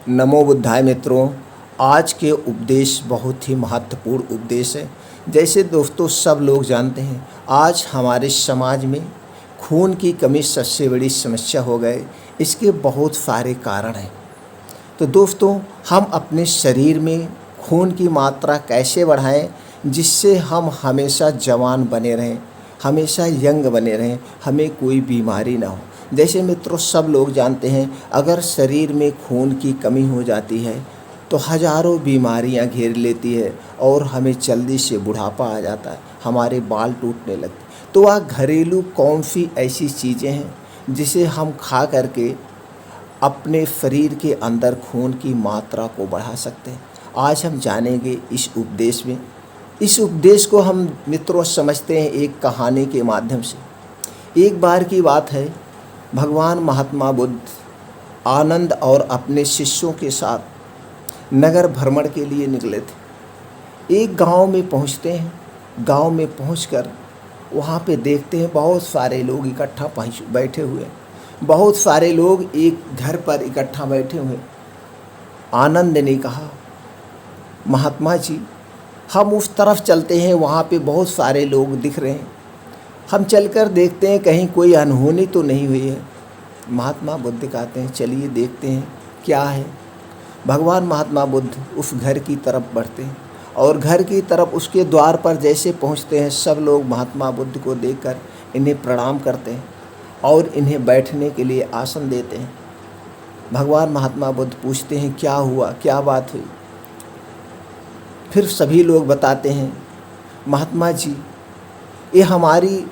नमो बुद्धाय मित्रों। आज के उपदेश बहुत ही महत्वपूर्ण उपदेश है। जैसे दोस्तों सब लोग जानते हैं, आज हमारे समाज में खून की कमी सबसे बड़ी समस्या हो गए। इसके बहुत सारे कारण हैं। तो दोस्तों, हम अपने शरीर में खून की मात्रा कैसे बढ़ाएं जिससे हम हमेशा जवान बने रहें, हमेशा यंग बने रहें, हमें कोई बीमारी ना हो। जैसे मित्रों सब लोग जानते हैं, अगर शरीर में खून की कमी हो जाती है तो हज़ारों बीमारियां घेर लेती है और हमें जल्दी से बुढ़ापा आ जाता है, हमारे बाल टूटने लगते। तो वह घरेलू कौन सी ऐसी चीज़ें हैं जिसे हम खा करके अपने शरीर के अंदर खून की मात्रा को बढ़ा सकते हैं, आज हम जानेंगे इस उपदेश में। इस उपदेश को हम मित्रों समझते हैं एक कहानी के माध्यम से। एक बार की बात है, भगवान महात्मा बुद्ध आनंद और अपने शिष्यों के साथ नगर भ्रमण के लिए निकले थे। एक गांव में पहुंचते हैं। गांव में पहुंचकर वहां पे देखते हैं बहुत सारे लोग इकट्ठा बैठे हुए हैं। बहुत सारे लोग एक घर पर इकट्ठा बैठे हुए। आनंद ने कहा, महात्मा जी, हम उस तरफ चलते हैं, वहाँ पे बहुत सारे लोग दिख रहे हैं, हम चलकर देखते हैं कहीं कोई अनहोनी तो नहीं हुई है। महात्मा बुद्ध कहते हैं, चलिए देखते हैं क्या है। भगवान महात्मा बुद्ध उस घर की तरफ बढ़ते हैं और घर की तरफ उसके द्वार पर जैसे पहुंचते हैं, सब लोग महात्मा बुद्ध को देखकर इन्हें प्रणाम करते हैं और इन्हें बैठने के लिए आसन देते हैं। भगवान महात्मा बुद्ध पूछते हैं, क्या हुआ, क्या बात हुई। फिर सभी लोग बताते हैं, महात्मा जी, ये हमारी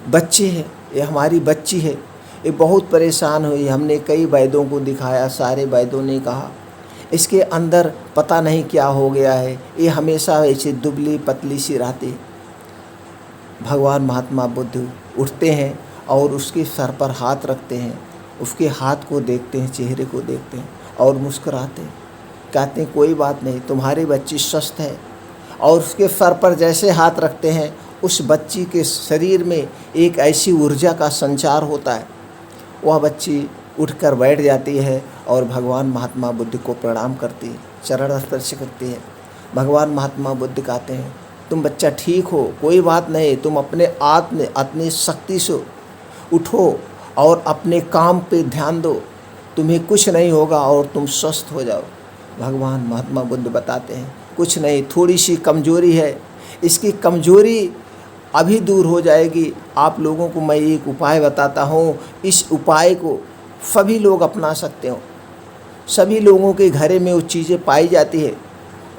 बच्चे है, ये हमारी बच्ची है, ये बहुत परेशान हुई। हमने कई वैद्यों को दिखाया, सारे वैद्यों ने कहा इसके अंदर पता नहीं क्या हो गया है, ये हमेशा ऐसे दुबली पतली सी रहती है। भगवान महात्मा बुद्ध उठते हैं और उसके सर पर हाथ रखते हैं, उसके हाथ को देखते हैं, चेहरे को देखते हैं और मुस्कुराते हैं। कहते हैं, कोई बात नहीं, तुम्हारी बच्ची स्वस्थ है। और उसके सर पर जैसे हाथ रखते हैं, उस बच्ची के शरीर में एक ऐसी ऊर्जा का संचार होता है, वह बच्ची उठकर बैठ जाती है और भगवान महात्मा बुद्ध को प्रणाम करती है, चरण स्पर्श करती है। भगवान महात्मा बुद्ध कहते हैं, तुम बच्चा ठीक हो, कोई बात नहीं, तुम अपनी शक्ति से उठो और अपने काम पे ध्यान दो, तुम्हें कुछ नहीं होगा और तुम स्वस्थ हो जाओ। भगवान महात्मा बुद्ध बताते हैं, कुछ नहीं, थोड़ी सी कमजोरी है, इसकी कमजोरी अभी दूर हो जाएगी। आप लोगों को मैं एक उपाय बताता हूँ, इस उपाय को सभी लोग अपना सकते हो। सभी लोगों के घरे में वो चीज़ें पाई जाती है,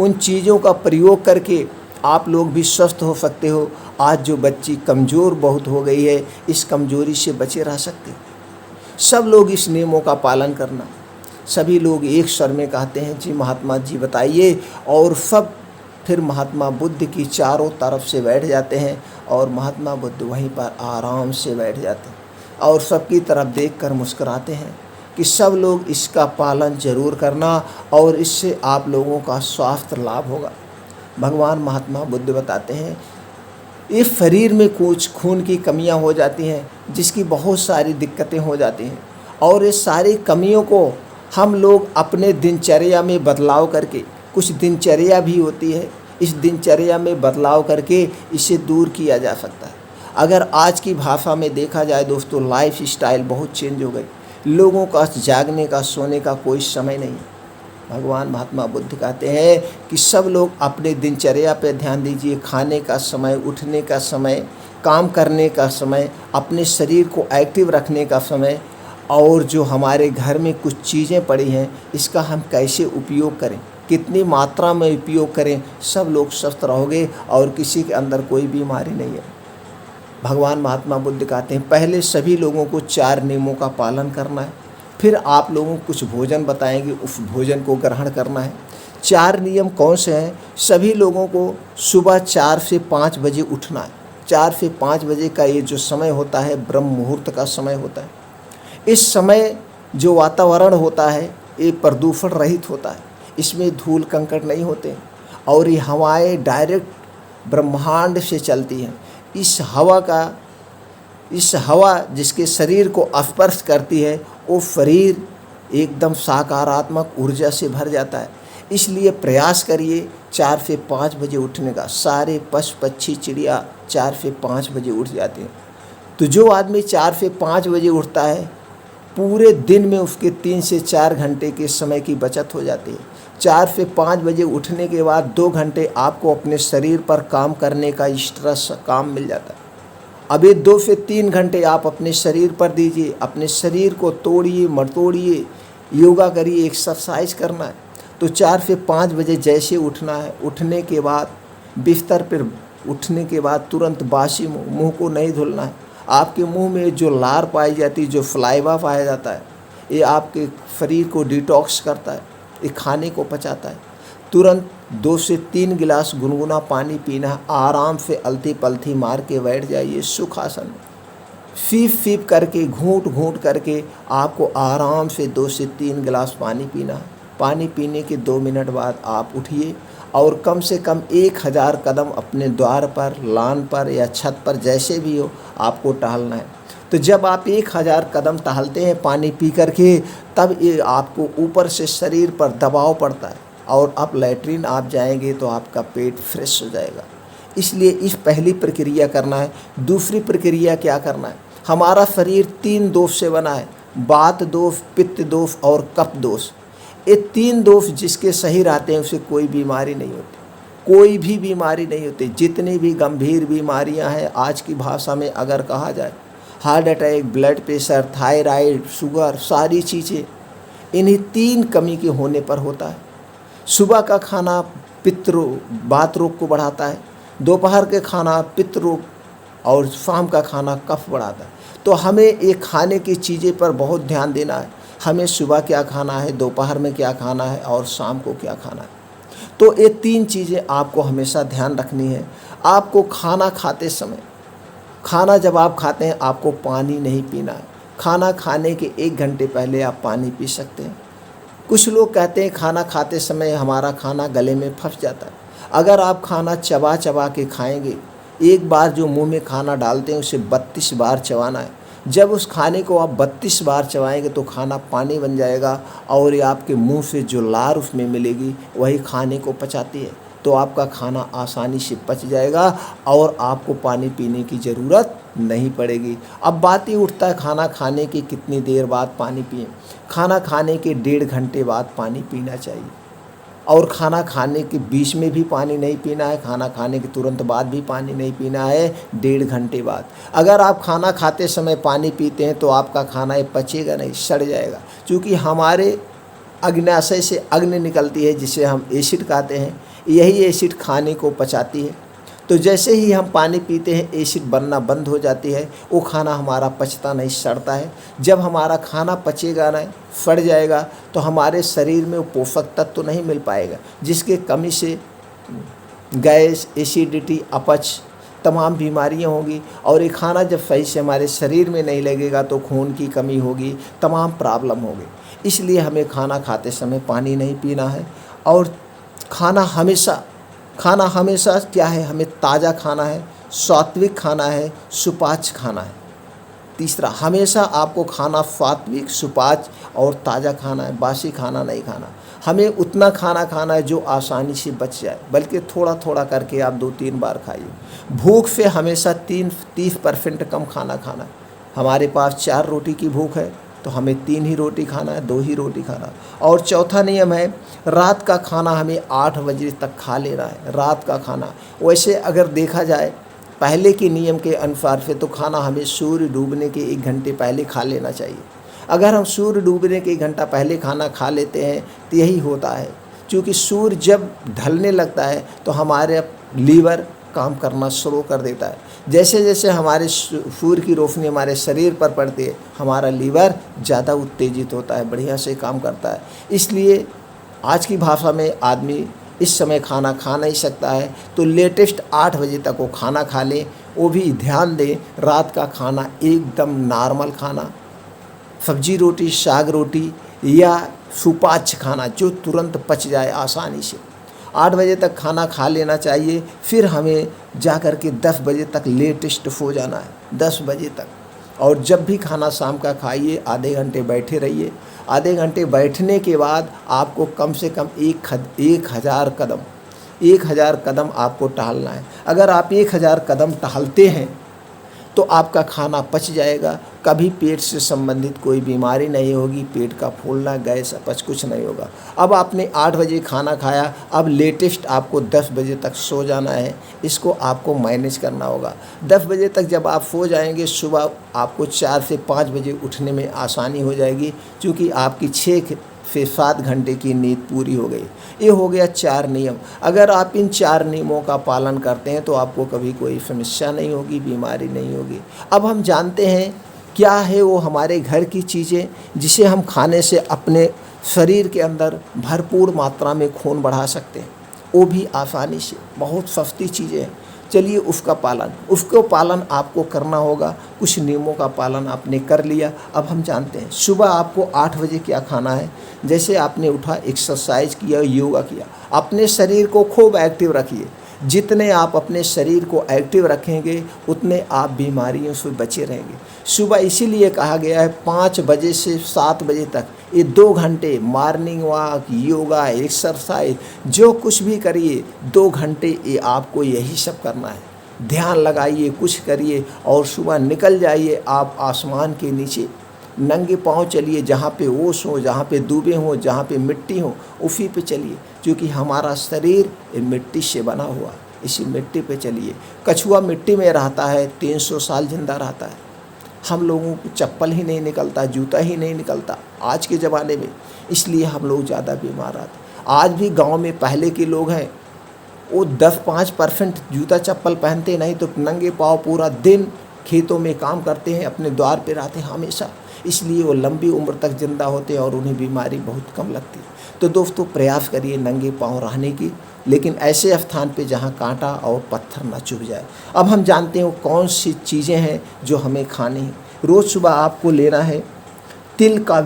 उन चीज़ों का प्रयोग करके आप लोग भी स्वस्थ हो सकते हो। आज जो बच्ची कमज़ोर बहुत हो गई है, इस कमजोरी से बचे रह सकते हो। सब लोग इस नियमों का पालन करना। सभी लोग एक स्वर में कहते हैं, जी महात्मा जी बताइए। और सब फिर महात्मा बुद्ध की चारों तरफ से बैठ जाते हैं और महात्मा बुद्ध वहीं पर आराम से बैठ जाते हैं और सबकी तरफ देखकर मुस्कुराते हैं कि सब लोग इसका पालन जरूर करना और इससे आप लोगों का स्वास्थ्य लाभ होगा। भगवान महात्मा बुद्ध बताते हैं, इस शरीर में कुछ खून की कमियां हो जाती हैं जिसकी बहुत सारी दिक्कतें हो जाती हैं और इस सारी कमियों को हम लोग अपने दिनचर्या में बदलाव करके, कुछ दिनचर्या भी होती है, इस दिनचर्या में बदलाव करके इसे दूर किया जा सकता है। अगर आज की भाषा में देखा जाए दोस्तों, लाइफ स्टाइल बहुत चेंज हो गई, लोगों का जागने का, सोने का कोई समय नहीं है। भगवान महात्मा बुद्ध कहते हैं कि सब लोग अपने दिनचर्या पर ध्यान दीजिए, खाने का समय, उठने का समय, काम करने का समय, अपने शरीर को एक्टिव रखने का समय, और जो हमारे घर में कुछ चीज़ें पड़ी हैं इसका हम कैसे उपयोग करें, कितनी मात्रा में उपयोग करें, सब लोग स्वस्थ रहोगे और किसी के अंदर कोई बीमारी नहीं है। भगवान महात्मा बुद्ध कहते हैं, पहले सभी लोगों को 4 नियमों का पालन करना है, फिर आप लोगों को कुछ भोजन बताएंगे, उस भोजन को ग्रहण करना है। 4 नियम कौन से हैं? सभी लोगों को सुबह 4 से 5 बजे उठना है। 4 से 5 बजे का ये जो समय होता है, ब्रह्म मुहूर्त का समय होता है। इस समय जो वातावरण होता है ये प्रदूषण रहित होता है, इसमें धूल कंकड़ नहीं होते और ये हवाएं डायरेक्ट ब्रह्मांड से चलती हैं। इस हवा जिसके शरीर को स्पर्श करती है, वो शरीर एकदम सकारात्मक ऊर्जा से भर जाता है। इसलिए प्रयास करिए 4 से 5 बजे उठने का। सारे पशु पक्षी चिड़िया 4 से 5 बजे उठ जाते हैं। तो जो आदमी 4 से 5 बजे उठता है, पूरे दिन में उसके 3 से 4 घंटे के समय की बचत हो जाती है। 4 से 5 बजे उठने के बाद 2 घंटे आपको अपने शरीर पर काम करने का एक्स्ट्रा काम मिल जाता है। अब ये 2 से 3 घंटे आप अपने शरीर पर दीजिए। अपने शरीर को तोड़िए, मटोड़िए, योगा करिए, एक्सरसाइज करना है। तो 4 से 5 बजे जैसे उठना है, उठने के बाद बिस्तर पर उठने के बाद तुरंत बासी मुँह को नहीं धुलना है। आपके मुंह में जो लार पाई जाती है, जो फ्लाइवा पाया जाता है, ये आपके शरीर को डिटॉक्स करता है, ये खाने को पचाता है। तुरंत 2 से 3 गिलास गुनगुना पानी पीना है। आराम से अलती पलथी मार के बैठ जाइए सुखासन में। फीप करके, घूंट घूंट करके आपको आराम से 2 से 3 गिलास पानी पीना है। पानी पीने के 2 मिनट बाद आप उठिए और कम से कम 1000 कदम अपने द्वार पर, लान पर या छत पर जैसे भी हो आपको टहलना है। तो जब आप 1000 कदम टहलते हैं पानी पी करके, तब ये आपको ऊपर से शरीर पर दबाव पड़ता है और आप लैट्रिन आप जाएंगे तो आपका पेट फ्रेश हो जाएगा। इसलिए इस पहली प्रक्रिया करना है। दूसरी प्रक्रिया क्या करना है? हमारा शरीर 3 दोष से बना है, वात दोष, पित्त दोष और कफ दोष। ये 3 दोष जिसके सही रहते हैं उसे कोई बीमारी नहीं होती, कोई भी बीमारी नहीं होती। जितनी भी गंभीर बीमारियां हैं आज की भाषा में अगर कहा जाए, heart attack, blood pressure, thyroid, sugar, सारी चीज़ें इन्हीं 3 कमी के होने पर होता है। सुबह का खाना पित्त रोग, वात रोग को बढ़ाता है। दोपहर के खाना पित्त रोग और शाम का खाना कफ बढ़ाता है। तो हमें ये खाने की चीज़ें पर बहुत ध्यान देना है। हमें सुबह क्या खाना है, दोपहर में क्या खाना है और शाम को क्या खाना है। तो ये 3 चीज़ें आपको हमेशा ध्यान रखनी है। आपको खाना खाते समय, खाना जब आप खाते हैं आपको पानी नहीं पीना है। खाना खाने के 1 घंटे पहले आप पानी पी सकते हैं। कुछ लोग कहते हैं खाना खाते समय हमारा खाना गले में फंस जाता है। अगर आप खाना चबा चबा के खाएंगे, एक बार जो मुंह में खाना डालते हैं उसे 32 बार चबाना है। जब उस खाने को आप 32 बार चबाएंगे तो खाना पानी बन जाएगा और ये आपके मुंह से जो लार उसमें मिलेगी वही खाने को पचाती है। तो आपका खाना आसानी से पच जाएगा और आपको पानी पीने की ज़रूरत नहीं पड़ेगी। अब बात ही उठता है खाना खाने की कितनी देर बाद पानी पिएं। खाना खाने के 1.5 घंटे बाद पानी पीना चाहिए और खाना खाने के बीच में भी पानी नहीं पीना है। खाना खाने के तुरंत बाद भी पानी नहीं पीना है, 1.5 घंटे बाद। अगर आप खाना खाते समय पानी पीते हैं तो आपका खाना ये पचेगा नहीं, सड़ जाएगा। क्योंकि हमारे अग्नाशय से अग्नि निकलती है जिसे हम एसिड कहते हैं, यही एसिड खाने को पचाती है। तो जैसे ही हम पानी पीते हैं एसिड बनना बंद हो जाती है, वो खाना हमारा पचता नहीं, सड़ता है। जब हमारा खाना पचेगा नहीं, सड़ जाएगा, तो हमारे शरीर में वो पोषक तत्व तो नहीं मिल पाएगा, जिसके कमी से गैस, एसिडिटी, अपच तमाम बीमारियां होंगी। और ये खाना जब सही से हमारे शरीर में नहीं लगेगा तो खून की कमी होगी, तमाम प्रॉब्लम होगी। इसलिए हमें खाना खाते समय पानी नहीं पीना है। और खाना हमेशा क्या है, हमें ताज़ा खाना है, सात्विक खाना है, सुपाच्य खाना है। तीसरा, हमेशा आपको खाना सात्विक, सुपाच्य और ताज़ा खाना है, बासी खाना नहीं खाना। हमें उतना खाना खाना है जो आसानी से बच जाए, बल्कि थोड़ा थोड़ा करके आप 2-3 बार खाइए। भूख से हमेशा 30% कम खाना खाना है। हमारे पास 4 रोटी की भूख है तो हमें 3 ही रोटी खाना है, 2 ही रोटी खाना है। और चौथा नियम है, रात का खाना हमें 8 बजे तक खा लेना है। रात का खाना वैसे अगर देखा जाए पहले के नियम के अनुसार से तो खाना हमें सूर्य डूबने के 1 घंटे पहले खा लेना चाहिए। अगर हम सूर्य डूबने के 1 घंटा पहले खाना खा लेते हैं तो यही होता है, क्योंकि सूर्य जब ढलने लगता है तो हमारे लीवर काम करना शुरू कर देता है। जैसे जैसे हमारे सूर्य की रोशनी हमारे शरीर पर पड़ती है, हमारा लीवर ज़्यादा उत्तेजित होता है, बढ़िया से काम करता है। इसलिए आज की भाषा में आदमी इस समय खाना खा नहीं सकता है, तो लेटेस्ट 8 बजे तक वो खाना खा ले। वो भी ध्यान दें, रात का खाना एकदम नॉर्मल खाना, सब्जी रोटी, साग रोटी या सुपाच्य खाना जो तुरंत पच जाए आसानी से। 8 बजे तक खाना खा लेना चाहिए। फिर हमें जा कर के 10 बजे तक लेटेस्ट सो जाना है, 10 बजे तक। और जब भी खाना शाम का खाइए, आधे घंटे बैठे रहिए। आधे घंटे बैठने के बाद आपको कम से कम 1000 कदम आपको टहलना है। अगर आप 1000 कदम टहलते हैं तो आपका खाना पच जाएगा, कभी पेट से संबंधित कोई बीमारी नहीं होगी, पेट का फूलना, गैस, अपच कुछ नहीं होगा। अब आपने 8 बजे खाना खाया, अब लेटेस्ट आपको 10 बजे तक सो जाना है, इसको आपको मैनेज करना होगा। 10 बजे तक जब आप सो जाएंगे, सुबह आपको 4 से 5 बजे उठने में आसानी हो जाएगी, क्योंकि आपकी 6 से 7 घंटे की नींद पूरी हो गई। ये हो गया 4 नियम। अगर आप इन 4 नियमों का पालन करते हैं तो आपको कभी कोई समस्या नहीं होगी, बीमारी नहीं होगी। अब हम जानते हैं क्या है वो हमारे घर की चीज़ें जिसे हम खाने से अपने शरीर के अंदर भरपूर मात्रा में खून बढ़ा सकते हैं, वो भी आसानी से, बहुत सस्ती चीज़ें हैं। चलिए उसका पालन आपको करना होगा। कुछ नियमों का पालन आपने कर लिया। अब हम जानते हैं सुबह आपको 8 बजे क्या खाना है। जैसे आपने उठा, एक्सरसाइज किया, योगा किया, अपने शरीर को खूब एक्टिव रखिए। जितने आप अपने शरीर को एक्टिव रखेंगे उतने आप बीमारियों से बचे रहेंगे। सुबह इसीलिए कहा गया है 5 बजे से 7 बजे तक ये 2 घंटे मॉर्निंग वॉक, योगा, एक्सरसाइज, जो कुछ भी करिए 2 घंटे ये आपको यही सब करना है। ध्यान लगाइए, कुछ करिए और सुबह निकल जाइए आप आसमान के नीचे, नंगे पाँव चलिए, जहाँ पे ओस हो, जहाँ पे दूबे हों, जहाँ पे मिट्टी हो, उसी पे चलिए, क्योंकि हमारा शरीर मिट्टी से बना हुआ, इसी मिट्टी पे चलिए। कछुआ मिट्टी में रहता है, 300 साल जिंदा रहता है। हम लोगों को चप्पल ही नहीं निकलता, जूता ही नहीं निकलता आज के ज़माने में, इसलिए हम लोग ज़्यादा बीमार आते। आज भी गांव में पहले के लोग हैं, वो 10-5% जूता चप्पल पहनते, नहीं तो नंगे पाँव पूरा दिन खेतों में काम करते हैं, अपने द्वार पे रहते हैं हमेशा, इसलिए वो लंबी उम्र तक जिंदा होते हैं और उन्हें बीमारी बहुत कम लगती है। तो दोस्तों प्रयास करिए नंगे पाँव रहने की, लेकिन ऐसे स्थान पे जहाँ कांटा और पत्थर न चुभ जाए। अब हम जानते हैं वो कौन सी चीज़ें हैं जो हमें खानी है। रोज़ सुबह आपको लेना है तिल का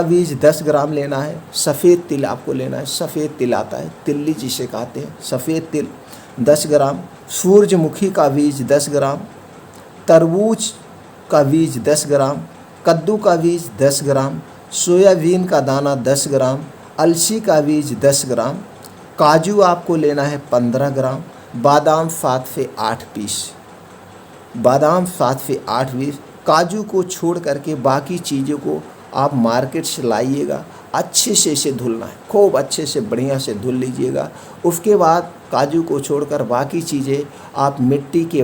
बीज 10 ग्राम लेना है। सफ़ेद तिल आपको लेना है, सफ़ेद तिल आता है, तिल्ली जिसे कहते हैं, सफ़ेद तिल 10 ग्राम। सूरजमुखी का बीज 10 ग्राम, तरबूज का बीज 10 ग्राम, कद्दू का बीज 10 ग्राम, सोयाबीन का दाना 10 ग्राम, अलसी का बीज 10 ग्राम, काजू आपको लेना है 15 ग्राम, बादाम 7 से 8 पीस। काजू को छोड़ करके बाकी चीज़ों को आप मार्केट से लाइएगा, अच्छे से इसे धुलना है, खूब अच्छे से बढ़िया से धुल लीजिएगा। उसके बाद काजू को छोड़कर बाकी चीज़ें आप मिट्टी के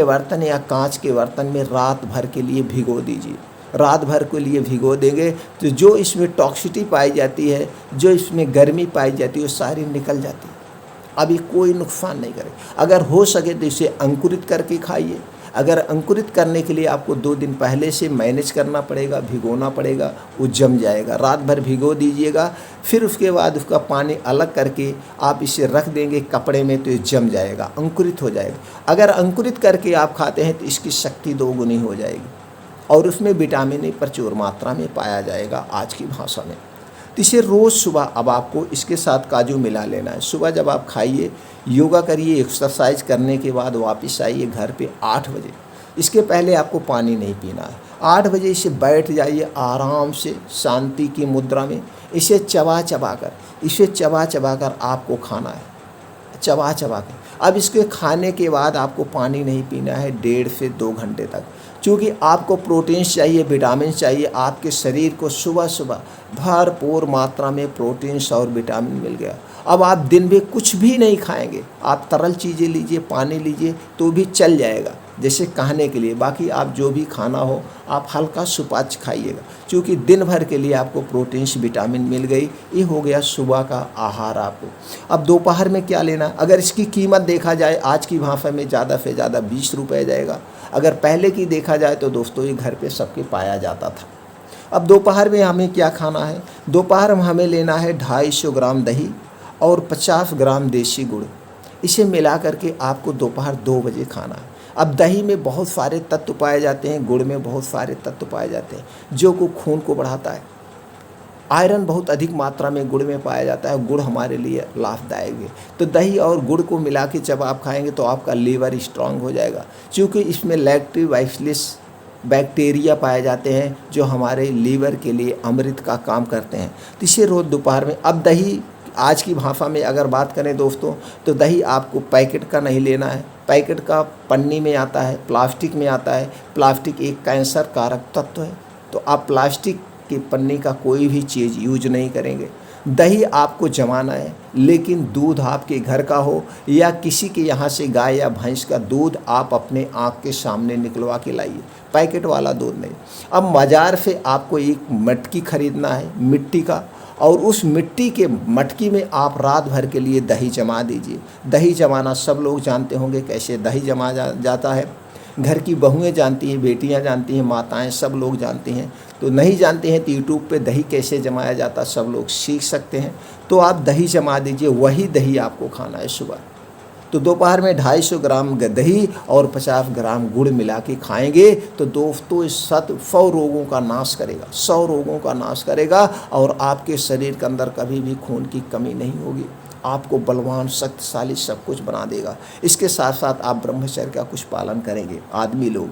बर्तन या कांच के बर्तन में रात भर के लिए भिगो दीजिए। रात भर के लिए भिगो देंगे तो जो इसमें टॉक्सिटी पाई जाती है, जो इसमें गर्मी पाई जाती है, वो सारी निकल जाती है। अभी कोई नुकसान नहीं करे। अगर हो सके तो इसे अंकुरित करके खाइए। अगर अंकुरित करने के लिए आपको 2 दिन पहले से मैनेज करना पड़ेगा, भिगोना पड़ेगा, वो जम जाएगा। रात भर भिगो दीजिएगा, फिर उसके बाद उसका पानी अलग करके आप इसे रख देंगे कपड़े में, तो ये जम जाएगा, अंकुरित हो जाएगा। अगर अंकुरित करके आप खाते हैं तो इसकी शक्ति 2 गुनी हो जाएगी और उसमें विटामिन प्रचुर मात्रा में पाया जाएगा आज की भाषा में। तो इसे रोज़ सुबह अब आपको इसके साथ काजू मिला लेना है। सुबह जब आप खाइए, योगा करिए, एक्सरसाइज करने के बाद वापस आइए घर पे 8 बजे। इसके पहले आपको पानी नहीं पीना है। 8 बजे इसे बैठ जाइए आराम से, शांति की मुद्रा में। इसे चबा चबा कर आपको खाना है, चबा कर। अब इसके खाने के बाद आपको पानी नहीं पीना है 1.5 से 2 घंटे तक, क्योंकि आपको प्रोटीन चाहिए, विटामिन चाहिए। आपके शरीर को सुबह सुबह भरपूर मात्रा में प्रोटीन और विटामिन मिल गया। अब आप दिन में कुछ भी नहीं खाएंगे, आप तरल चीज़ें लीजिए, पानी लीजिए तो भी चल जाएगा, जैसे कहने के लिए। बाकी आप जो भी खाना हो आप हल्का सुपाच्य खाइएगा, क्योंकि दिन भर के लिए आपको प्रोटीन विटामिन मिल गई। ये हो गया सुबह का आहार आपको। अब दोपहर में क्या लेना, अगर इसकी कीमत देखा जाए आज की भाषा में ज़्यादा से ज़्यादा 20 रुपये जाएगा। अगर पहले की देखा जाए तो दोस्तों ये घर पे सबके पाया जाता था। अब दोपहर में हमें क्या खाना है, दोपहर में हमें लेना है 250 ग्राम दही और 50 ग्राम देसी गुड़। इसे मिला करके आपको दोपहर 2 बजे खाना है। अब दही में बहुत सारे तत्व पाए जाते हैं, गुड़ में बहुत सारे तत्व पाए जाते हैं, जो को खून को बढ़ाता है। आयरन बहुत अधिक मात्रा में गुड़ में पाया जाता है, गुड़ हमारे लिए लाभदायक है। तो दही और गुड़ को मिला के जब आप खाएंगे तो आपका लीवर स्ट्रांग हो जाएगा, क्योंकि इसमें लैक्टोबैसिलस बैक्टीरिया पाए जाते हैं जो हमारे लीवर के लिए अमृत का काम करते हैं। तो इसे रोज़ दोपहर में, अब दही आज की भाषा में अगर बात करें दोस्तों, तो दही आपको पैकेट का नहीं लेना है। पैकेट का पन्नी में आता है, प्लास्टिक में आता है। प्लास्टिक एक कैंसर कारक तत्व है, तो आप प्लास्टिक की पन्नी का कोई भी चीज़ यूज नहीं करेंगे। दही आपको जमाना है, लेकिन दूध आपके घर का हो या किसी के यहाँ से गाय या भैंस का दूध आप अपने आँख के सामने निकलवा के लाइए, पैकेट वाला दूध नहीं। अब बाज़ार से आपको एक मटकी खरीदना है मिट्टी का, और उस मिट्टी के मटकी में आप रात भर के लिए दही जमा दीजिए। दही जमाना सब लोग जानते होंगे कैसे दही जमा जाता है। घर की बहुएं जानती हैं, बेटियां जानती हैं, माताएं सब लोग जानती हैं। तो नहीं जानते हैं तो यूट्यूब पे दही कैसे जमाया जाता सब लोग सीख सकते हैं। तो आप दही जमा दीजिए, वही दही आपको खाना है सुबह। तो दोपहर में 250 ग्राम दही और 50 ग्राम गुड़ मिला के खाएंगे तो दोस्तों इस 100 रोगों का नाश करेगा, 100 रोगों का नाश करेगा, और आपके शरीर के अंदर कभी भी खून की कमी नहीं होगी। आपको बलवान, शक्तिशाली सब कुछ बना देगा। इसके साथ साथ आप ब्रह्मचर्य का कुछ पालन करेंगे आदमी लोग।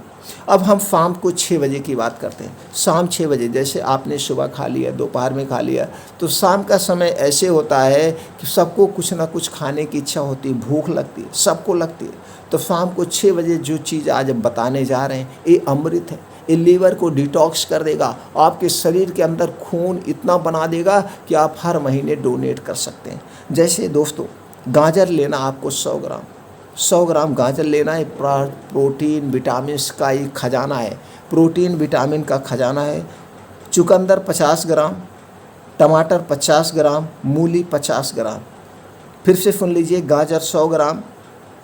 अब हम शाम को 6 बजे की बात करते हैं। शाम 6 बजे, जैसे आपने सुबह खा लिया, दोपहर में खा लिया, तो शाम का समय ऐसे होता है कि सबको कुछ ना कुछ खाने की इच्छा होती है, भूख लगती है, सबको लगती है। तो शाम को 6 बजे जो चीज़ आज बताने जा रहे हैं ये अमृत है। ये लीवर को डिटॉक्स कर देगा, आपके शरीर के अंदर खून इतना बना देगा कि आप हर महीने डोनेट कर सकते हैं। जैसे दोस्तों गाजर लेना आपको 100 ग्राम गाजर लेना है। प्रोटीन विटामिन का एक खजाना है, प्रोटीन विटामिन का खजाना है। चुकंदर 50 ग्राम, टमाटर 50 ग्राम, मूली 50 ग्राम। फिर से सुन लीजिए, गाजर 100 ग्राम,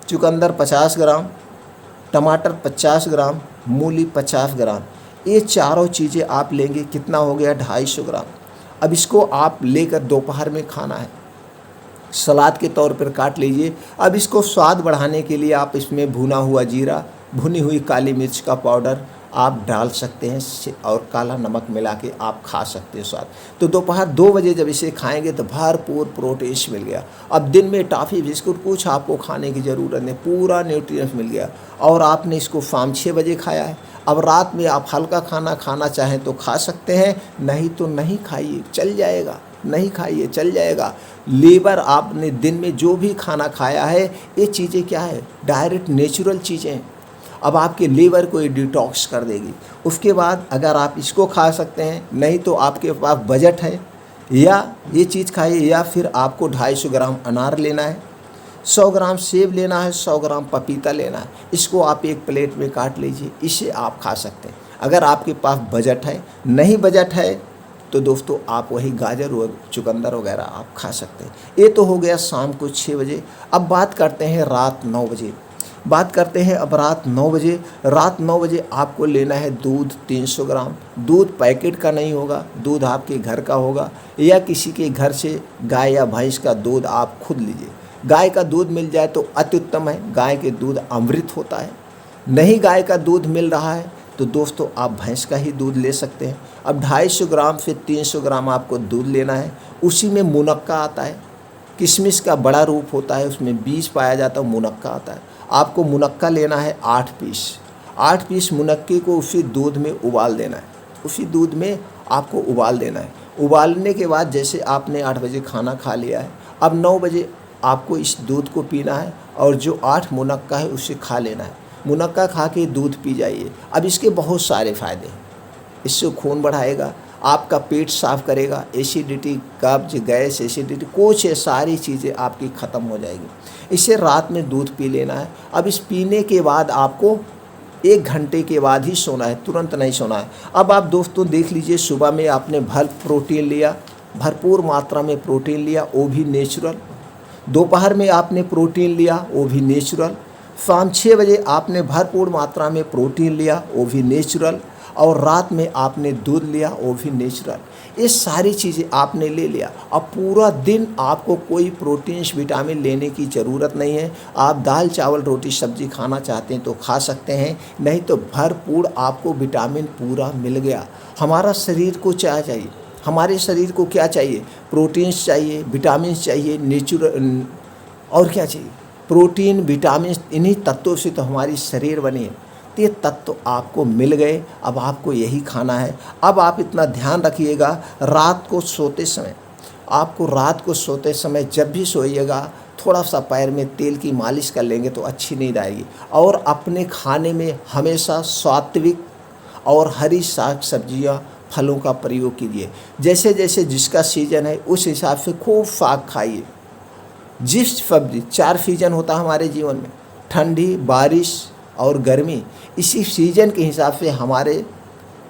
चुकंदर 50 ग्राम, टमाटर 50 ग्राम, मूली 50 ग्राम। ये चारों चीज़ें आप लेंगे, कितना हो गया 250 ग्राम। अब इसको आप लेकर दोपहर में खाना है, सलाद के तौर पर काट लीजिए। अब इसको स्वाद बढ़ाने के लिए आप इसमें भुना हुआ जीरा, भुनी हुई काली मिर्च का पाउडर आप डाल सकते हैं और काला नमक मिला के आप खा सकते हैं स्वाद। तो दोपहर 2 बजे जब इसे खाएंगे तो भरपूर प्रोटीन मिल गया। अब दिन में टॉफ़ी बिस्कुट कुछ आपको खाने की ज़रूरत नहीं, पूरा न्यूट्रिएंट्स मिल गया। और आपने इसको शाम 6 बजे खाया है। अब रात में आप हल्का खाना खाना चाहें तो खा सकते हैं, नहीं तो नहीं खाइए, चल जाएगा। नहीं खाइए, चल जाएगा। लीवर आपने दिन में जो भी खाना खाया है ये चीज़ें क्या है, डायरेक्ट नेचुरल चीज़ें, अब आपके लीवर को ये डिटॉक्स कर देगी। उसके बाद अगर आप इसको खा सकते हैं, नहीं तो आपके पास बजट है या ये चीज़ खाइए, या फिर आपको 250 ग्राम अनार लेना है, 100 ग्राम सेब लेना है, 100 ग्राम पपीता लेना है। इसको आप एक प्लेट में काट लीजिए, इसे आप खा सकते हैं अगर आपके पास बजट है। नहीं बजट है तो दोस्तों आप वही गाजर और चुकंदर वगैरह आप खा सकते हैं। ये तो हो गया शाम को 6 बजे। अब बात करते हैं रात 9 बजे। अब रात 9 बजे, रात 9 बजे आपको लेना है दूध 300 ग्राम। दूध पैकेट का नहीं होगा, दूध आपके घर का होगा, या किसी के घर से गाय या भैंस का दूध आप खुद लीजिए। गाय का दूध मिल जाए तो अति उत्तम है, गाय के दूध अमृत होता है। नहीं गाय का दूध मिल रहा है तो दोस्तों आप भैंस का ही दूध ले सकते हैं। अब 250 ग्राम से 300 ग्राम आपको दूध लेना है। उसी में मुनक्का आता है, किशमिश का बड़ा रूप होता है, उसमें बीज पाया जाता है, मुनक्का आता है। आपको मुनक्का लेना है 8 पीस। 8 पीस मुनक्के को उसी दूध में उबाल देना है, उसी दूध में आपको उबाल देना है। उबालने के बाद जैसे आपने 8 बजे खाना खा लिया है, अब 9 बजे आपको इस दूध को पीना है, और जो 8 मुनक्का है उसे खा लेना है। मुनक्का खा के दूध पी जाइए। अब इसके बहुत सारे फ़ायदे हैं। इससे खून बढ़ाएगा, आपका पेट साफ करेगा, एसिडिटी, कब्ज, गैस, एसिडिटी, कुछ सारी चीज़ें आपकी ख़त्म हो जाएगी। इसे रात में दूध पी लेना है। अब इस पीने के बाद आपको 1 घंटे के बाद ही सोना है, तुरंत नहीं सोना है। अब आप दोस्तों देख लीजिए, सुबह में आपने प्रोटीन लिया, भरपूर मात्रा में प्रोटीन लिया, वो भी नेचुरल। दोपहर में आपने प्रोटीन लिया, वो भी नेचुरल। शाम 6 बजे आपने भरपूर मात्रा में प्रोटीन लिया, वो भी नेचुरल। और रात में आपने दूध लिया, वो भी नेचुरल। ये सारी चीज़ें आपने ले लिया। अब पूरा दिन आपको कोई प्रोटीन विटामिन लेने की ज़रूरत नहीं है। आप दाल चावल रोटी सब्जी खाना चाहते हैं तो खा सकते हैं, नहीं तो भरपूर आपको विटामिन पूरा मिल गया। हमारा शरीर को क्या चाहिए, हमारे शरीर को क्या चाहिए, प्रोटीन्स चाहिए, विटामिन चाहिए, नेचुरल, और क्या चाहिए, प्रोटीन, विटामिन, इन्हीं तत्वों से तो हमारी शरीर बनी है। तो ये तत्व आपको मिल गए, अब आपको यही खाना है। अब आप इतना ध्यान रखिएगा, रात को सोते समय जब भी सोइएगा थोड़ा सा पैर में तेल की मालिश कर लेंगे तो अच्छी नींद आएगी। और अपने खाने में हमेशा सात्विक और हरी साग सब्जियाँ फलों का प्रयोग कीजिए। जैसे जैसे जिसका सीजन है उस हिसाब से खूब साग खाइए। जिस सब्जी 4 सीजन होता है हमारे जीवन में, ठंडी, बारिश और गर्मी, इसी सीजन के हिसाब से हमारे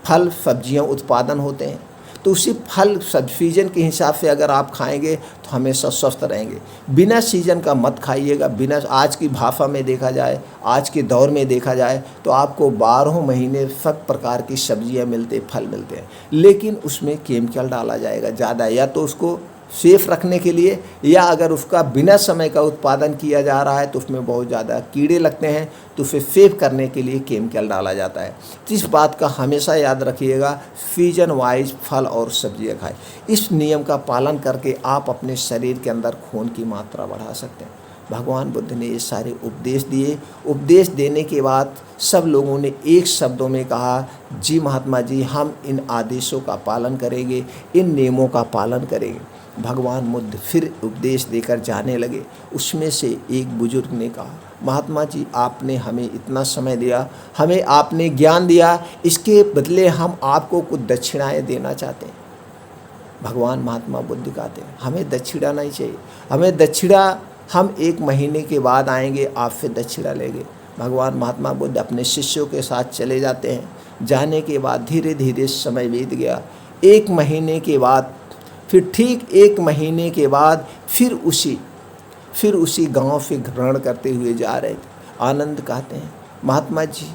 फल सब्जियां उत्पादन होते हैं। तो उसी फल सीजन के हिसाब से अगर आप खाएंगे तो हमेशा स्वस्थ रहेंगे। बिना सीजन का मत खाइएगा। बिना, आज की भाषा में देखा जाए, आज के दौर में देखा जाए तो आपको 12 महीने सब प्रकार की सब्जियां मिलते, फल मिलते हैं, लेकिन उसमें केमिकल डाला जाएगा ज़्यादा, या तो उसको सेफ रखने के लिए, या अगर उसका बिना समय का उत्पादन किया जा रहा है तो उसमें बहुत ज़्यादा कीड़े लगते हैं, तो उसे सेव करने के लिए केमिकल डाला जाता है। तो इस बात का हमेशा याद रखिएगा, सीजन वाइज फल और सब्जियां खाएं। इस नियम का पालन करके आप अपने शरीर के अंदर खून की मात्रा बढ़ा सकते हैं। भगवान बुद्ध ने ये सारे उपदेश दिए। उपदेश देने के बाद सब लोगों ने एक शब्दों में कहा, जी महात्मा जी, हम इन आदेशों का पालन करेंगे, इन नियमों का पालन करेंगे। भगवान बुद्ध फिर उपदेश देकर जाने लगे। उसमें से एक बुजुर्ग ने कहा, महात्मा जी, आपने हमें इतना समय दिया, हमें आपने ज्ञान दिया, इसके बदले हम आपको कुछ दक्षिणाएं देना चाहते हैं। भगवान महात्मा बुद्ध कहते हैं, हमें दक्षिणा नहीं चाहिए, हमें दक्षिणा हम 1 महीने के बाद आएंगे, आपसे दक्षिणा लेंगे। भगवान महात्मा बुद्ध अपने शिष्यों के साथ चले जाते हैं। जाने के बाद धीरे धीरे समय बीत गया। 1 महीने के बाद, फिर ठीक 1 महीने के बाद फिर उसी गांव से भ्रमण करते हुए जा रहे थे। आनंद कहते हैं, महात्मा जी,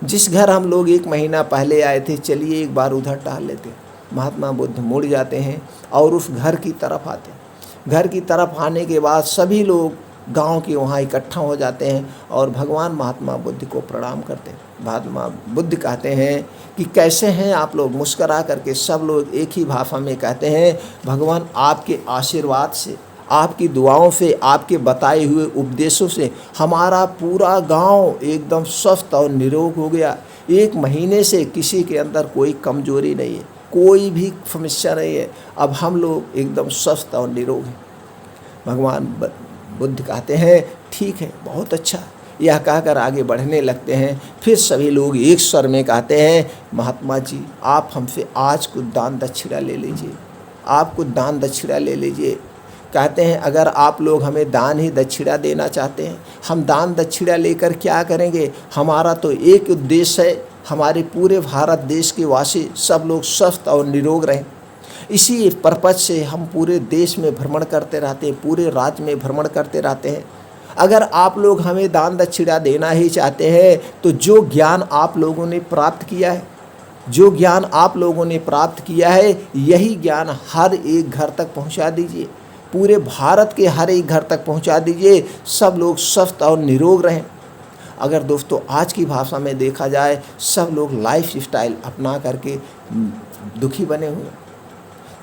जिस घर हम लोग 1 महीना पहले आए थे, चलिए एक बार उधर टहल लेते हैं। महात्मा बुद्ध मुड़ जाते हैं और उस घर की तरफ आते हैं। घर की तरफ आने के बाद सभी लोग गांव के वहाँ इकट्ठा हो जाते हैं और भगवान महात्मा बुद्ध को प्रणाम करते हैं। महात्मा बुद्ध कहते हैं कि कैसे हैं आप लोग। मुस्करा करके सब लोग एक ही भाषा में कहते हैं, भगवान आपके आशीर्वाद से, आपकी दुआओं से, आपके बताए हुए उपदेशों से हमारा पूरा गांव एकदम स्वस्थ और निरोग हो गया। 1 महीने से किसी के अंदर कोई कमजोरी नहीं है, कोई भी समस्या नहीं है। अब हम लोग एकदम स्वस्थ और निरोग हैं। भगवान बुद्ध कहते हैं, ठीक है, बहुत अच्छा। यह कहकर आगे बढ़ने लगते हैं। फिर सभी लोग एक स्वर में कहते हैं, महात्मा जी, आप हमसे आज कुछ दान दक्षिणा ले लीजिए, आप कुछ दान दक्षिणा ले लीजिए। कहते हैं, अगर आप लोग हमें दान ही दक्षिणा देना चाहते हैं, हम दान दक्षिणा लेकर क्या करेंगे? हमारा तो एक उद्देश्य है, हमारे पूरे भारत देश के वासी सब लोग स्वस्थ और निरोग रहें। इसी पर्पज से हम पूरे देश में भ्रमण करते रहते हैं, पूरे राज्य में भ्रमण करते रहते हैं। अगर आप लोग हमें दान दक्षिणा देना ही चाहते हैं तो जो ज्ञान आप लोगों ने प्राप्त किया है, जो ज्ञान आप लोगों ने प्राप्त किया है, यही ज्ञान हर एक घर तक पहुंचा दीजिए, पूरे भारत के हर एक घर तक पहुंचा दीजिए, सब लोग स्वस्थ और निरोग रहें। अगर दोस्तों आज की भाषा में देखा जाए, सब लोग लाइफ स्टाइल अपना करके दुखी बने हुए।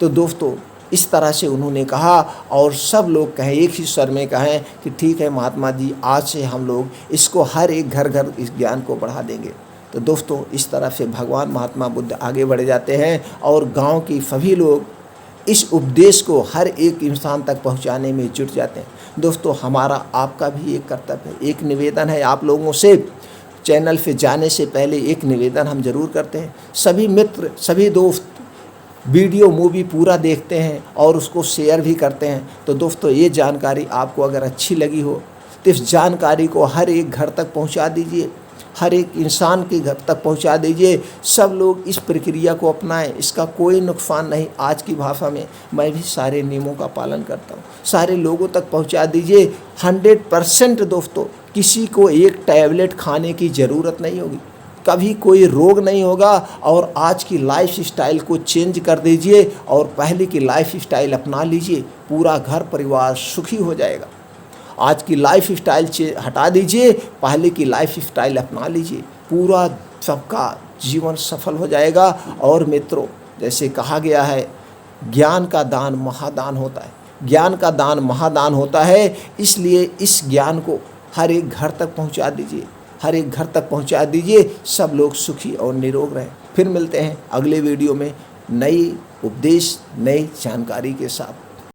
तो दोस्तों इस तरह से उन्होंने कहा और सब लोग कहें, एक ही स्वर में कहें कि ठीक है महात्मा जी, आज से हम लोग इसको हर एक घर घर इस ज्ञान को बढ़ा देंगे। तो दोस्तों इस तरह से भगवान महात्मा बुद्ध आगे बढ़ जाते हैं और गांव की सभी लोग इस उपदेश को हर एक इंसान तक पहुंचाने में जुट जाते हैं। दोस्तों हमारा आपका भी एक कर्तव्य है, एक निवेदन है आप लोगों से। चैनल पे जाने से पहले एक निवेदन हम जरूर करते हैं, सभी मित्र, सभी दोस्त वीडियो मूवी पूरा देखते हैं और उसको शेयर भी करते हैं। तो दोस्तों ये जानकारी आपको अगर अच्छी लगी हो तो इस जानकारी को हर एक घर तक पहुंचा दीजिए, हर एक इंसान के घर तक पहुंचा दीजिए। सब लोग इस प्रक्रिया को अपनाएं, इसका कोई नुकसान नहीं। आज की भाषा में मैं भी सारे नियमों का पालन करता हूं, सारे लोगों तक पहुंचा दीजिए। 100% दोस्तों किसी को एक टैबलेट खाने की ज़रूरत नहीं होगी, कभी कोई रोग नहीं होगा। और आज की लाइफ स्टाइल को चेंज कर दीजिए और पहले की लाइफ स्टाइल अपना लीजिए, पूरा घर परिवार सुखी हो जाएगा। आज की लाइफ स्टाइल हटा दीजिए, पहले की लाइफ स्टाइल अपना लीजिए, पूरा सबका जीवन सफल हो जाएगा। और मित्रों जैसे कहा गया है, ज्ञान का दान महादान होता है, ज्ञान का दान महादान होता है। इसलिए इस ज्ञान को हर एक घर तक पहुंचा दीजिए, हर एक घर तक पहुंचा दीजिए। सब लोग सुखी और निरोग रहें। फिर मिलते हैं अगले वीडियो में नई उपदेश, नई जानकारी के साथ।